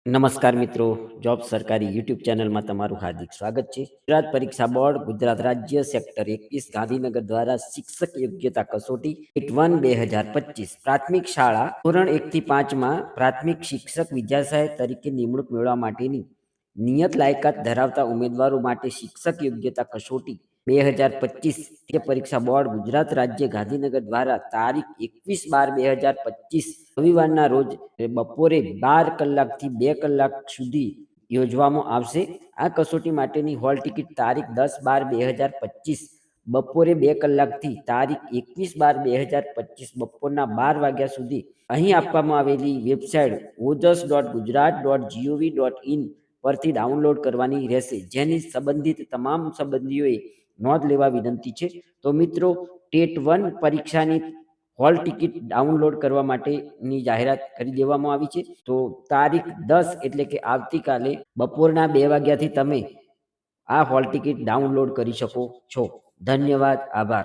નમસ્કાર મિત્રો, જોબ સરકારી યુટ્યુબ ચેનલમાં તમારું હાર્દિક સ્વાગત છે. ગુજરાત પરીક્ષા બોર્ડ ગુજરાત રાજ્ય સેક્ટર 21 ગાંધીનગર દ્વારા શિક્ષક યોગ્યતા કસોટી ટેટ 1 2025 પ્રાથમિક શાળા ધોરણ 1 થી 5 માં પ્રાથમિક શિક્ષક વિદ્યાસહાયક તરીકે નિમણૂક મેળવવા માટેની નિયત લાયકાત ધરાવતા ઉમેદવારો માટે શિક્ષક યોગ્યતા કસોટી 2025 પરીક્ષા બોર્ડ ગુજરાત રાજ્ય ગાંધીનગર દ્વારા તારીખ 21/12/2025 રવિવારના રોજ બપોરે 12 કલાકથી 2 કલાક સુધી યોજવામાં આવશે. આ કસોટી માટેની હોલ ટિકિટ તારીખ 10/12/2025 બપોરે 2 કલાકથી તારીખ 21/12/2025 બપોરના 12 વાગ્યા સુધી અહીં આપવામાં આવેલી વેબસાઇટ ojas.gujarat.gov.in પરથી ડાઉનલોડ કરવાની રહેશે, જેની સંબંધિત તમામ સંબંધીઓએ નોંધ લેવા વિનંતી છે. તો મિત્રો, ટેટ 1 પરીક્ષાની હોલ ટિકિટ ડાઉનલોડ કરવા માટેની જાહેરાત કરી દેવામાં આવી છે. તો તારીખ 10 એટલે કે આવતીકાલે બપોરના 2 વાગ્યાથી તમે આ હોલ ટિકિટ ડાઉનલોડ કરી શકો છો. ધન્યવાદ, આભાર.